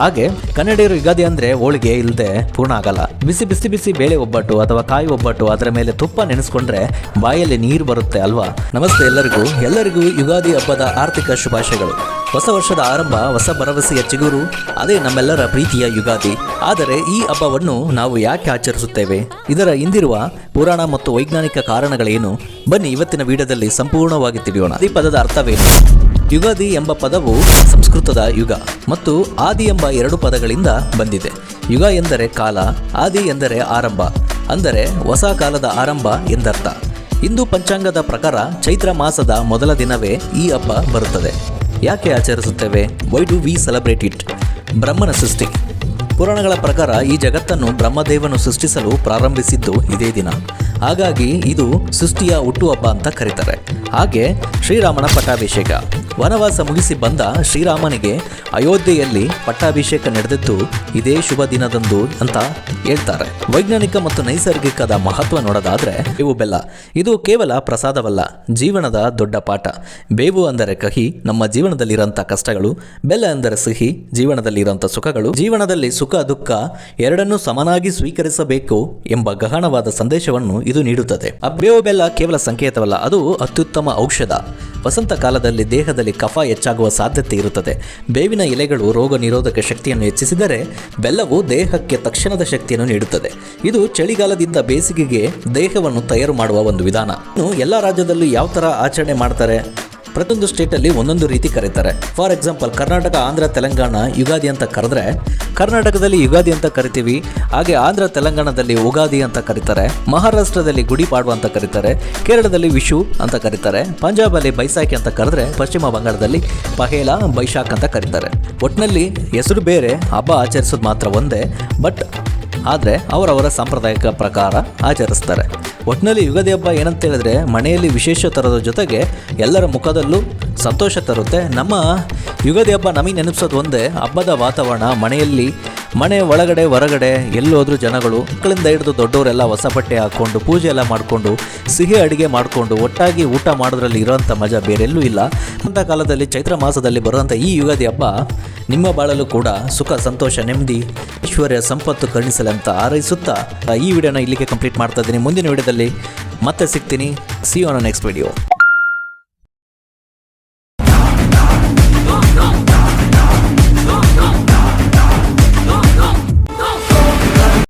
ಹಾಗೆ ಕನ್ನಡಿಗರು ಯುಗಾದಿ ಅಂದ್ರೆ ಹೋಳಿಗೆ ಇಲ್ಲದೆ ಪೂರ್ಣ ಆಗಲ್ಲ. ಬಿಸಿ ಬಿಸಿ ಬಿಸಿ ಬೇಳೆ ಒಬ್ಬಟ್ಟು ಅಥವಾ ಕಾಯಿ ಒಬ್ಬಟ್ಟು, ಅದರ ಮೇಲೆ ತುಪ್ಪ ನೆನೆಸ್ಕೊಂಡ್ರೆ ಬಾಯಲ್ಲಿ ನೀರು ಬರುತ್ತೆ ಅಲ್ವಾ. ನಮಸ್ತೆ ಎಲ್ಲರಿಗೂ ಯುಗಾದಿ ಹಬ್ಬದ ಆರ್ಥಿಕ ಶುಭಾಶಯಗಳು. ಹೊಸ ವರ್ಷದ ಆರಂಭ, ಹೊಸ ಭರವಸೆಯ ಚಿಗುರು, ಅದೇ ನಮ್ಮೆಲ್ಲರ ಪ್ರೀತಿಯ ಯುಗಾದಿ. ಆದರೆ ಈ ಹಬ್ಬವನ್ನು ನಾವು ಯಾಕೆ ಆಚರಿಸುತ್ತೇವೆ, ಇದರ ಹಿಂದಿರುವ ಪುರಾಣ ಮತ್ತು ವೈಜ್ಞಾನಿಕ ಕಾರಣಗಳೇನು, ಬನ್ನಿ ಇವತ್ತಿನ ವಿಡಿಯೋದಲ್ಲಿ ಸಂಪೂರ್ಣವಾಗಿ ತಿಳಿಯೋಣ. ಈ ಪದದ ಅರ್ಥವೇನು? ಯುಗಾದಿ ಎಂಬ ಪದವು ಸಂಸ್ಕೃತದ ಯುಗ ಮತ್ತು ಆದಿ ಎಂಬ ಎರಡು ಪದಗಳಿಂದ ಬಂದಿದೆ. ಯುಗ ಎಂದರೆ ಕಾಲ, ಆದಿ ಎಂದರೆ ಆರಂಭ, ಅಂದರೆ ಹೊಸ ಕಾಲದ ಆರಂಭ ಎಂದರ್ಥ. ಹಿಂದೂ ಪಂಚಾಂಗದ ಪ್ರಕಾರ ಚೈತ್ರ ಮಾಸದ ಮೊದಲ ದಿನವೇ ಈ ಹಬ್ಬ ಬರುತ್ತದೆ. ಯಾಕೆ ಆಚರಿಸುತ್ತೇವೆ? Why do we celebrate it? ಬ್ರಹ್ಮನ ಸೃಷ್ಟಿ. ಪುರಾಣಗಳ ಪ್ರಕಾರ ಈ ಜಗತ್ತನ್ನು ಬ್ರಹ್ಮದೇವನು ಸೃಷ್ಟಿಸಲು ಪ್ರಾರಂಭಿಸಿದ್ದು ಇದೇ ದಿನ. ಹಾಗಾಗಿ ಇದು ಸೃಷ್ಟಿಯ ಹುಟ್ಟುಹಬ್ಬ ಅಂತ ಕರೀತಾರೆ. ಹಾಗೆ ಶ್ರೀರಾಮನ ಪಟ್ಟಾಭಿಷೇಕ. ವನವಾಸ ಮುಗಿಸಿ ಬಂದ ಶ್ರೀರಾಮನಿಗೆ ಅಯೋಧ್ಯೆಯಲ್ಲಿ ಪಟ್ಟಾಭಿಷೇಕ ನಡೆದಿದ್ದು ಇದೇ ಶುಭ ದಿನದಂದು ಅಂತ ಹೇಳ್ತಾರೆ. ವೈಜ್ಞಾನಿಕ ಮತ್ತು ನೈಸರ್ಗಿಕದ ಮಹತ್ವ ನೋಡೋದಾದ್ರೆ, ಬೇವು ಬೆಲ್ಲ ಇದು ಕೇವಲ ಪ್ರಸಾದವಲ್ಲ, ಜೀವನದ ದೊಡ್ಡ ಪಾಠ. ಬೇವು ಅಂದರೆ ಕಹಿ, ನಮ್ಮ ಜೀವನದಲ್ಲಿರೋಂಥ ಕಷ್ಟಗಳು; ಬೆಲ್ಲ ಅಂದರೆ ಸಿಹಿ, ಜೀವನದಲ್ಲಿರೋಂಥ ಸುಖಗಳು. ಜೀವನದಲ್ಲಿ ಸುಖ ದುಃಖ ಎರಡನ್ನೂ ಸಮನಾಗಿ ಸ್ವೀಕರಿಸಬೇಕು ಎಂಬ ಗಹನವಾದ ಸಂದೇಶವನ್ನು ಇದು ನೀಡುತ್ತದೆ. ಆ ಬೇವು ಬೆಲ್ಲ ಕೇವಲ ಸಂಕೇತವಲ್ಲ, ಅದು ಅತ್ಯುತ್ತಮ ಔಷಧ. ವಸಂತ ಕಾಲದಲ್ಲಿ ದೇಹದಲ್ಲಿ ಕಫ ಹೆಚ್ಚಾಗುವ ಸಾಧ್ಯತೆ ಇರುತ್ತದೆ. ಬೇವಿನ ಎಲೆಗಳು ರೋಗ ನಿರೋಧಕ ಶಕ್ತಿಯನ್ನು ಹೆಚ್ಚಿಸಿದರೆ, ಬೆಲ್ಲವು ದೇಹಕ್ಕೆ ತಕ್ಷಣದ ಶಕ್ತಿಯನ್ನು ನೀಡುತ್ತದೆ. ಇದು ಚಳಿಗಾಲದಿಂದ ಬೇಸಿಗೆಗೆ ದೇಹವನ್ನು ತಯಾರು ಮಾಡುವ ಒಂದು ವಿಧಾನ. ಇನ್ನು ಎಲ್ಲ ರಾಜ್ಯದಲ್ಲೂ ಯಾವ ಥರ ಆಚರಣೆ ಮಾಡ್ತಾರೆ? ಪ್ರತಿಯೊಂದು ಸ್ಟೇಟಲ್ಲಿ ಒಂದೊಂದು ರೀತಿ ಕರೀತಾರೆ. ಫಾರ್ ಎಕ್ಸಾಂಪಲ್, ಕರ್ನಾಟಕ, ಆಂಧ್ರ, ತೆಲಂಗಾಣ ಯುಗಾದಿ ಅಂತ ಕರೆದ್ರೆ, ಕರ್ನಾಟಕದಲ್ಲಿ ಯುಗಾದಿ ಅಂತ ಕರಿತೀವಿ. ಹಾಗೆ ಆಂಧ್ರ ತೆಲಂಗಾಣದಲ್ಲಿ ಉಗಾದಿ ಅಂತ ಕರೀತಾರೆ. ಮಹಾರಾಷ್ಟ್ರದಲ್ಲಿ ಗುಡಿ ಪಾಡ್ವ ಅಂತ ಕರೀತಾರೆ. ಕೇರಳದಲ್ಲಿ ವಿಶು ಅಂತ ಕರೀತಾರೆ. ಪಂಜಾಬಲ್ಲಿ ಬೈಸಾಖಿ ಅಂತ ಕರೆದ್ರೆ, ಪಶ್ಚಿಮ ಬಂಗಾಳದಲ್ಲಿ ಪಹೇಲಾ ಬೈಶಾಖ್ ಅಂತ ಕರೀತಾರೆ. ಒಟ್ಟಿನಲ್ಲಿ ಹೆಸರು ಬೇರೆ, ಹಬ್ಬ ಆಚರಿಸೋದು ಮಾತ್ರ ಒಂದೇ, ಬಟ್ ಆದರೆ ಅವರವರ ಸಾಂಪ್ರದಾಯಿಕ ಪ್ರಕಾರ ಆಚರಿಸ್ತಾರೆ. ಒಟ್ಟಿನಲ್ಲಿ ಯುಗಾದಿ ಹಬ್ಬ ಏನಂತ ಹೇಳಿದ್ರೆ, ಮನೆಯಲ್ಲಿ ವಿಶೇಷ ತರದ ಜೊತೆಗೆ ಎಲ್ಲರ ಮುಖದಲ್ಲೂ ಸಂತೋಷ ತರುತ್ತೆ. ನಮ್ಮ ಯುಗಾದಿ ಹಬ್ಬ ನಮಗೆ ನೆನಪಿಸೋದು ಒಂದೇ, ಹಬ್ಬದ ವಾತಾವರಣ. ಮನೆ ಒಳಗಡೆ ಹೊರಗಡೆ ಎಲ್ಲೋದ್ರೂ ಜನಗಳು, ಮಕ್ಕಳಿಂದ ಹಿಡಿದು ದೊಡ್ಡವರೆಲ್ಲ ಹೊಸ ಬಟ್ಟೆ ಹಾಕ್ಕೊಂಡು, ಪೂಜೆ ಎಲ್ಲ ಮಾಡಿಕೊಂಡು, ಸಿಹಿ ಅಡುಗೆ ಮಾಡಿಕೊಂಡು ಒಟ್ಟಾಗಿ ಊಟ ಮಾಡೋದ್ರಲ್ಲಿ ಇರೋಂಥ ಮಜಾ ಬೇರೆಲ್ಲೂ ಇಲ್ಲ. ಅಂಥ ಕಾಲದಲ್ಲಿ ಚೈತ್ರ ಮಾಸದಲ್ಲಿ ಬರುವಂಥ ಈ ಯುಗಾದಿ ಹಬ್ಬ ನಿಮ್ಮ ಬಾಳಲು ಕೂಡ ಸುಖ, ಸಂತೋಷ, ನೆಮ್ಮದಿ, ಐಶ್ವರ್ಯ, ಸಂಪತ್ತು ಕರುಣಿಸಲಿ ಅಂತ ಹಾರೈಸುತ್ತಾ ಈ ವಿಡಿಯೋನ ಇಲ್ಲಿಗೆ ಕಂಪ್ಲೀಟ್ ಮಾಡ್ತಾ ಇದ್ದೀನಿ. ಮುಂದಿನ ವಿಡಿಯೋದಲ್ಲಿ ಮತ್ತೆ ಸಿಗ್ತೀನಿ. See you on next video.